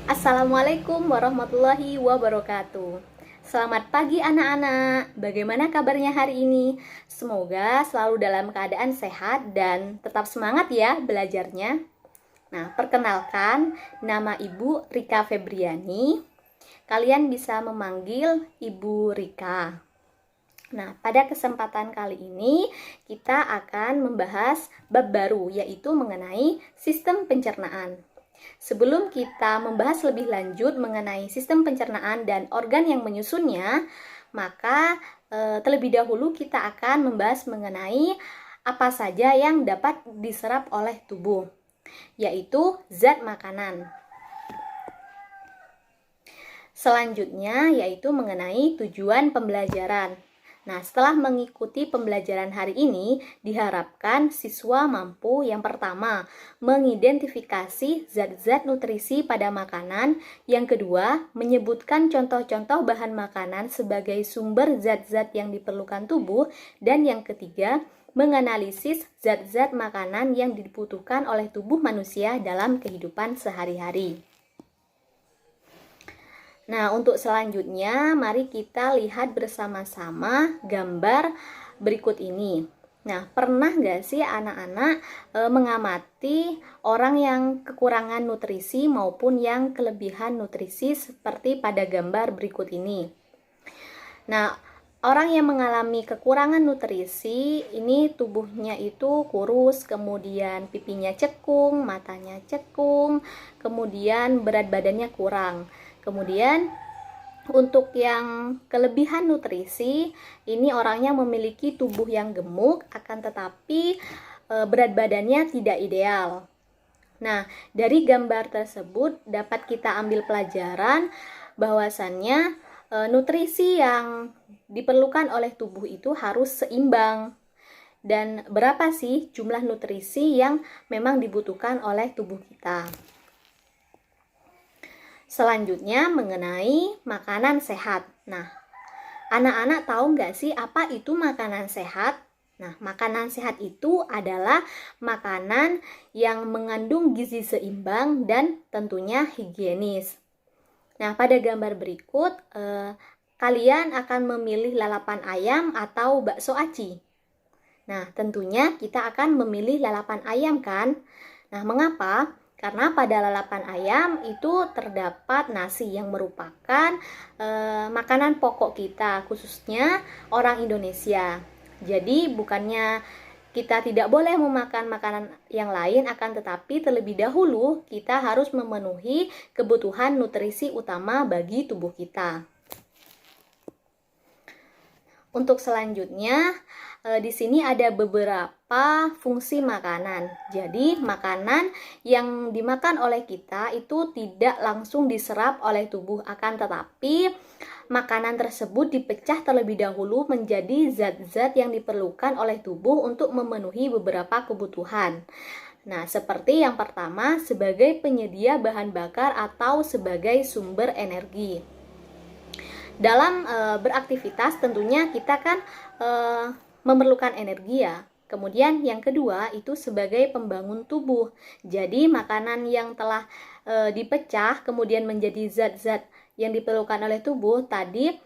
Assalamualaikum warahmatullahi wabarakatuh. Selamat pagi anak-anak. Bagaimana kabarnya hari ini? Semoga selalu dalam keadaan sehat dan tetap semangat ya belajarnya. Nah, perkenalkan, nama Ibu Rika Febriani. Kalian bisa memanggil Ibu Rika. Nah, pada kesempatan kali ini kita akan membahas bab baru, yaitu mengenai sistem pencernaan. Sebelum kita membahas lebih lanjut mengenai sistem pencernaan dan organ yang menyusunnya, maka terlebih dahulu kita akan membahas mengenai apa saja yang dapat diserap oleh tubuh, yaitu zat makanan. Selanjutnya yaitu mengenai tujuan pembelajaran. Nah, setelah mengikuti pembelajaran hari ini, diharapkan siswa mampu yang pertama, mengidentifikasi zat-zat nutrisi pada makanan, yang kedua, menyebutkan contoh-contoh bahan makanan sebagai sumber zat-zat yang diperlukan tubuh, dan yang ketiga, menganalisis zat-zat makanan yang dibutuhkan oleh tubuh manusia dalam kehidupan sehari-hari. Nah, untuk selanjutnya, mari kita lihat bersama-sama gambar berikut ini. Nah, pernah nggak sih anak-anak mengamati orang yang kekurangan nutrisi maupun yang kelebihan nutrisi seperti pada gambar berikut ini? Nah, orang yang mengalami kekurangan nutrisi, ini tubuhnya itu kurus, kemudian pipinya cekung, matanya cekung, kemudian berat badannya kurang. Kemudian untuk yang kelebihan nutrisi, ini orangnya memiliki tubuh yang gemuk, akan tetapi berat badannya tidak ideal. Nah, dari gambar tersebut dapat kita ambil pelajaran bahwasannya nutrisi yang diperlukan oleh tubuh itu harus seimbang. Dan berapa sih jumlah nutrisi yang memang dibutuhkan oleh tubuh kita? Selanjutnya mengenai makanan sehat. Nah, anak-anak tahu nggak sih apa itu makanan sehat? Nah, makanan sehat itu adalah makanan yang mengandung gizi seimbang dan tentunya higienis. Nah, pada gambar berikut, kalian akan memilih lalapan ayam atau bakso aci. Nah, tentunya kita akan memilih lalapan ayam kan? Nah, mengapa? Karena pada lalapan ayam itu terdapat nasi yang merupakan makanan pokok kita, khususnya orang Indonesia. Jadi bukannya kita tidak boleh memakan makanan yang lain, akan tetapi terlebih dahulu kita harus memenuhi kebutuhan nutrisi utama bagi tubuh kita. Untuk selanjutnya, di sini ada beberapa fungsi makanan. Jadi, makanan yang dimakan oleh kita itu tidak langsung diserap oleh tubuh, akan tetapi makanan tersebut dipecah terlebih dahulu menjadi zat-zat yang diperlukan oleh tubuh untuk memenuhi beberapa kebutuhan. Nah, seperti yang pertama, sebagai penyedia bahan bakar atau sebagai sumber energi. Dalam beraktivitas tentunya kita kan memerlukan energi ya. Kemudian yang kedua itu sebagai pembangun tubuh. Jadi makanan yang telah dipecah kemudian menjadi zat-zat yang diperlukan oleh tubuh tadi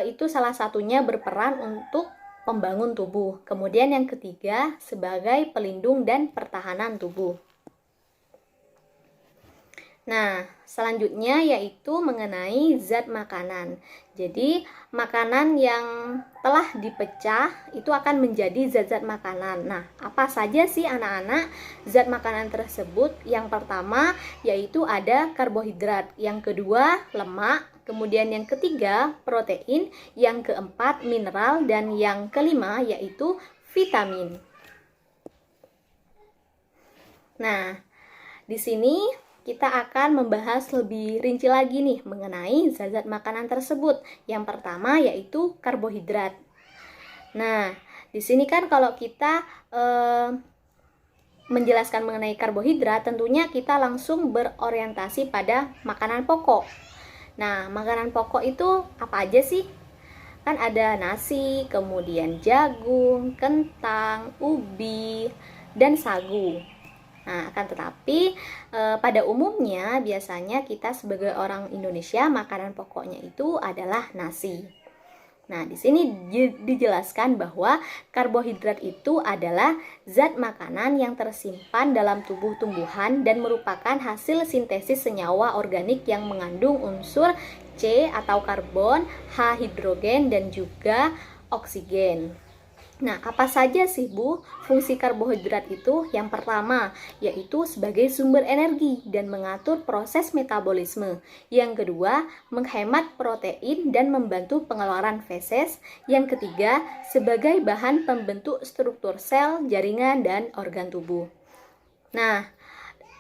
itu salah satunya berperan untuk pembangun tubuh. Kemudian yang ketiga sebagai pelindung dan pertahanan tubuh. Nah, selanjutnya yaitu mengenai zat makanan. Jadi, makanan yang telah dipecah itu akan menjadi zat-zat makanan. Nah, apa saja sih anak-anak zat makanan tersebut? Yang pertama yaitu ada karbohidrat, yang kedua lemak, kemudian yang ketiga protein, yang keempat mineral, dan yang kelima yaitu vitamin. Nah, di sini kita akan membahas lebih rinci lagi nih mengenai zat-zat makanan tersebut. Yang pertama yaitu karbohidrat. Nah, di sini kan kalau kita menjelaskan mengenai karbohidrat, tentunya kita langsung berorientasi pada makanan pokok. Nah, makanan pokok itu apa aja sih? Kan ada nasi, kemudian jagung, kentang, ubi, dan sagu. Nah, akan tetapi pada umumnya biasanya kita sebagai orang Indonesia makanan pokoknya itu adalah nasi. Nah, di sini dijelaskan bahwa karbohidrat itu adalah zat makanan yang tersimpan dalam tubuh tumbuhan dan merupakan hasil sintesis senyawa organik yang mengandung unsur C atau karbon, H hidrogen, dan juga oksigen. Nah, apa saja sih Bu fungsi karbohidrat itu? Yang pertama, yaitu sebagai sumber energi dan mengatur proses metabolisme. Yang kedua, menghemat protein dan membantu pengeluaran feses. Yang ketiga, sebagai bahan pembentuk struktur sel, jaringan, dan organ tubuh. Nah,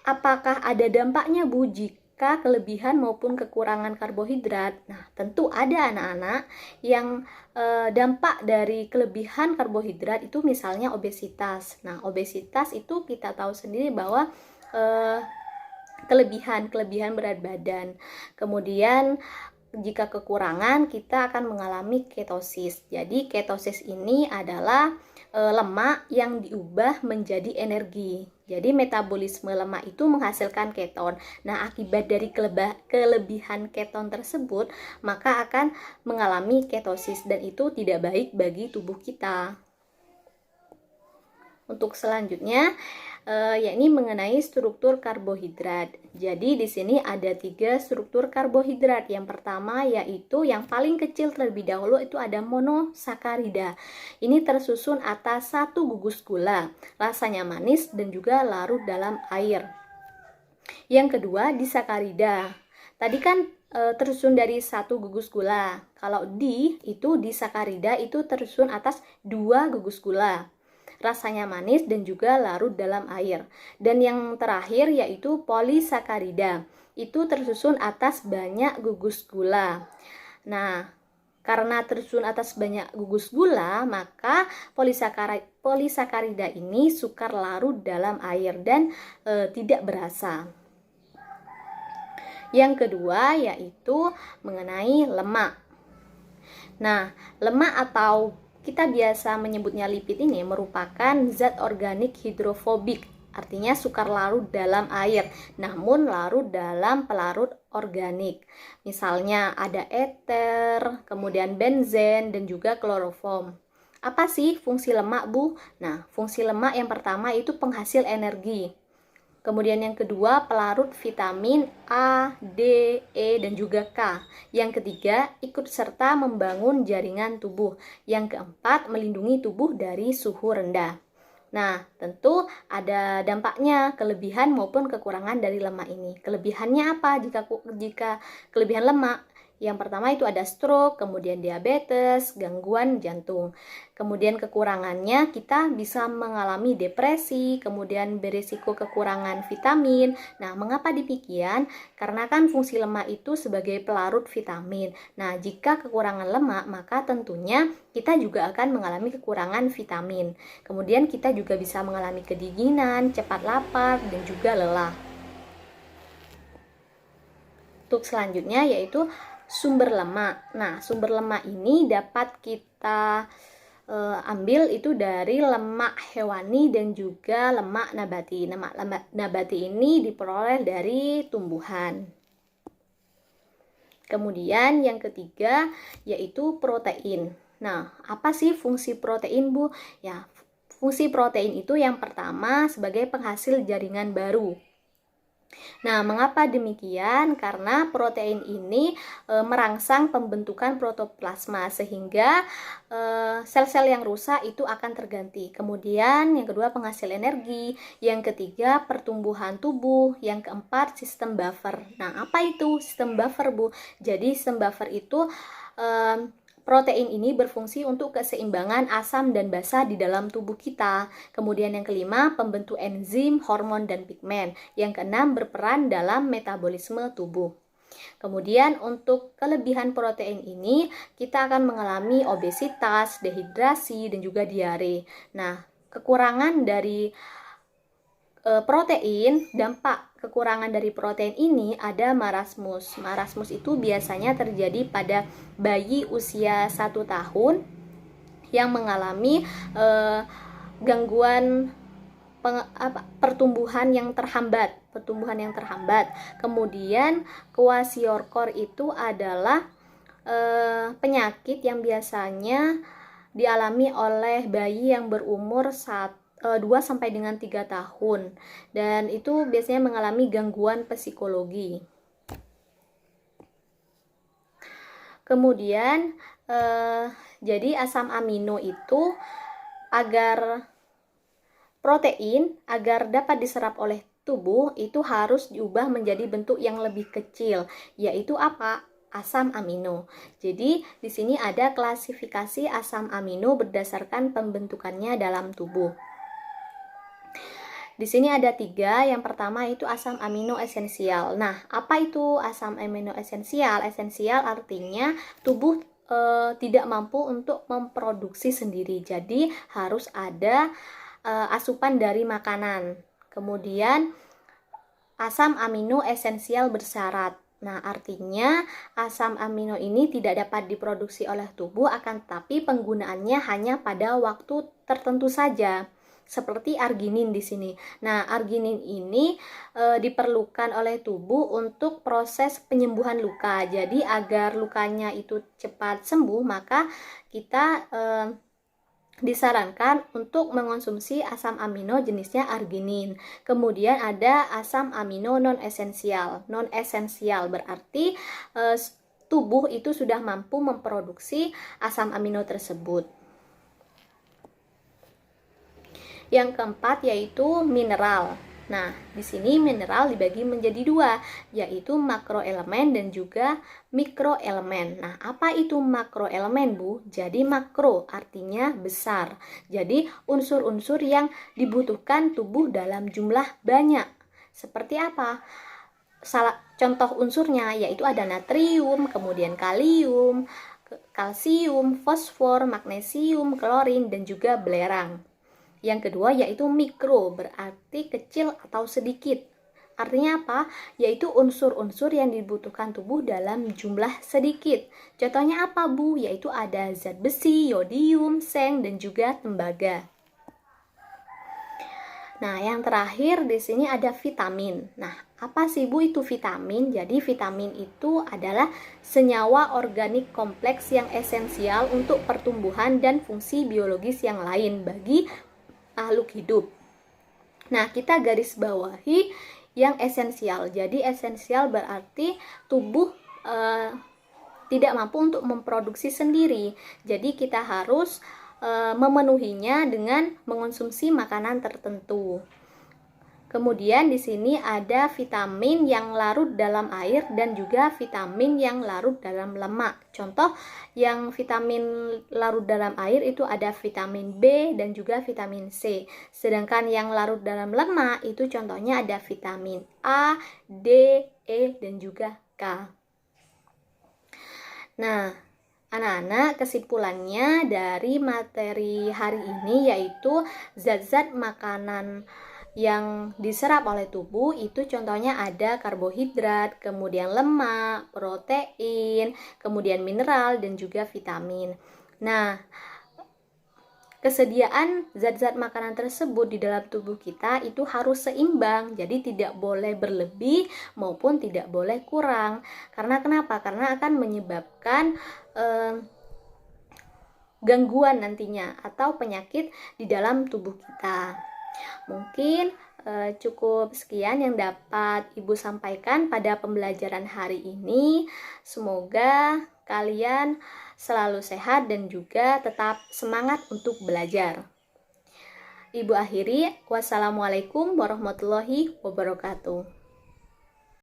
apakah ada dampaknya Bu jika kelebihan maupun kekurangan karbohidrat? Nah, tentu ada anak-anak yang dampak dari kelebihan karbohidrat itu misalnya obesitas. Nah, obesitas itu kita tahu sendiri bahwa kelebihan berat badan. Kemudian jika kekurangan kita akan mengalami ketosis. Jadi ketosis ini adalah lemak yang diubah menjadi energi. Jadi metabolisme lemak itu menghasilkan keton. Nah, akibat dari kelebihan keton tersebut, maka akan mengalami ketosis dan itu tidak baik bagi tubuh kita. Untuk selanjutnya, yakni mengenai struktur karbohidrat. Jadi di sini ada 3 struktur karbohidrat. Yang pertama yaitu yang paling kecil terlebih dahulu itu ada monosakarida. Ini tersusun atas 1 gugus gula, rasanya manis dan juga larut dalam air. Yang kedua disakarida. Tadi kan tersusun dari 1 gugus gula. Kalau itu disakarida itu tersusun atas 2 gugus gula, rasanya manis dan juga larut dalam air. Dan yang terakhir yaitu polisakarida. Itu tersusun atas banyak gugus gula. Nah, karena tersusun atas banyak gugus gula, maka polisakarida ini sukar larut dalam air dan tidak berasa. Yang kedua yaitu mengenai lemak. Nah, lemak atau kita biasa menyebutnya lipid ini merupakan zat organik hidrofobik, artinya sukar larut dalam air, namun larut dalam pelarut organik. Misalnya ada eter, kemudian benzen, dan juga kloroform. Apa sih fungsi lemak, Bu? Nah, fungsi lemak yang pertama itu penghasil energi. Kemudian yang kedua, pelarut vitamin A, D, E, dan juga K. Yang ketiga, ikut serta membangun jaringan tubuh. Yang keempat, melindungi tubuh dari suhu rendah. Nah, tentu ada dampaknya, kelebihan maupun kekurangan dari lemak ini. Kelebihannya apa jika kelebihan lemak? Yang pertama itu ada stroke, kemudian diabetes, gangguan jantung. Kemudian kekurangannya kita bisa mengalami depresi, kemudian berisiko kekurangan vitamin. Nah, mengapa demikian? Karena kan fungsi lemak itu sebagai pelarut vitamin. Nah, jika kekurangan lemak, maka tentunya kita juga akan mengalami kekurangan vitamin. Kemudian kita juga bisa mengalami kedinginan, cepat lapar, dan juga lelah. Untuk selanjutnya yaitu sumber lemak. Nah, sumber lemak ini dapat kita ambil itu dari lemak hewani dan juga lemak nabati. Lemak nabati ini diperoleh dari tumbuhan. Kemudian yang ketiga yaitu protein. Nah, apa sih fungsi protein, Bu? Ya, fungsi protein itu yang pertama sebagai penghasil jaringan baru. Nah, mengapa demikian? Karena protein ini merangsang pembentukan protoplasma sehingga sel-sel yang rusak itu akan terganti. Kemudian yang kedua penghasil energi, yang ketiga pertumbuhan tubuh, yang keempat sistem buffer. Nah, apa itu sistem buffer, Bu? Jadi sistem buffer itu protein ini berfungsi untuk keseimbangan asam dan basa di dalam tubuh kita. Kemudian yang kelima, pembentuk enzim, hormon, dan pigmen. Yang keenam, berperan dalam metabolisme tubuh. Kemudian untuk kelebihan protein ini, kita akan mengalami obesitas, dehidrasi, dan juga diare. Nah, kekurangan dari protein, dampak kekurangan dari protein ini ada marasmus. Marasmus itu biasanya terjadi pada bayi usia 1 tahun yang mengalami gangguan pertumbuhan yang terhambat. Kemudian kwashiorkor itu adalah penyakit yang biasanya dialami oleh bayi yang berumur 2 sampai dengan 3 tahun, dan itu biasanya mengalami gangguan psikologi. Kemudian jadi asam amino itu agar dapat diserap oleh tubuh itu harus diubah menjadi bentuk yang lebih kecil, yaitu apa? Asam amino. Jadi di sini ada klasifikasi asam amino berdasarkan pembentukannya dalam tubuh. Di sini ada 3. Yang pertama itu asam amino esensial. Nah, apa itu asam amino esensial? Esensial artinya tubuh tidak mampu untuk memproduksi sendiri. Jadi harus ada asupan dari makanan. Kemudian asam amino esensial bersyarat. Nah, artinya asam amino ini tidak dapat diproduksi oleh tubuh, akan tetapi penggunaannya hanya pada waktu tertentu saja. Seperti arginin di sini. Nah, arginin ini diperlukan oleh tubuh untuk proses penyembuhan luka. Jadi agar lukanya itu cepat sembuh, maka kita disarankan untuk mengonsumsi asam amino jenisnya arginin. Kemudian ada asam amino non esensial. Non esensial berarti tubuh itu sudah mampu memproduksi asam amino tersebut. Yang keempat yaitu mineral. Nah, di sini mineral dibagi menjadi 2, yaitu makroelemen dan juga mikroelemen. Nah, apa itu makroelemen, Bu? Jadi makro artinya besar. Jadi unsur-unsur yang dibutuhkan tubuh dalam jumlah banyak. Seperti apa? Contoh unsurnya yaitu ada natrium, kemudian kalium, kalsium, fosfor, magnesium, klorin, dan juga belerang. Yang kedua yaitu mikro, berarti kecil atau sedikit. Artinya apa? Yaitu unsur-unsur yang dibutuhkan tubuh dalam jumlah sedikit. Contohnya apa, Bu? Yaitu ada zat besi, yodium, seng, dan juga tembaga. Nah, yang terakhir di sini ada vitamin. Nah, apa sih, Bu, itu vitamin? Jadi vitamin itu adalah senyawa organik kompleks yang esensial untuk pertumbuhan dan fungsi biologis yang lain bagi makhluk hidup. Nah, kita garis bawahi yang esensial. Jadi esensial berarti tubuh tidak mampu untuk memproduksi sendiri. Jadi kita harus memenuhinya dengan mengonsumsi makanan tertentu. Kemudian di sini ada vitamin yang larut dalam air dan juga vitamin yang larut dalam lemak. Contoh yang vitamin larut dalam air itu ada vitamin B dan juga vitamin C. Sedangkan yang larut dalam lemak itu contohnya ada vitamin A, D, E, dan juga K. Nah, anak-anak, kesimpulannya dari materi hari ini yaitu zat-zat makanan yang diserap oleh tubuh itu contohnya ada karbohidrat, kemudian lemak, protein, kemudian mineral, dan juga vitamin. Nah, kesediaan zat-zat makanan tersebut di dalam tubuh kita itu harus seimbang, jadi tidak boleh berlebih maupun tidak boleh kurang. Karena kenapa? Karena akan menyebabkan gangguan nantinya atau penyakit di dalam tubuh kita. Mungkin cukup sekian yang dapat Ibu sampaikan pada pembelajaran hari ini. Semoga kalian selalu sehat dan juga tetap semangat untuk belajar. Ibu akhiri, wassalamualaikum warahmatullahi wabarakatuh.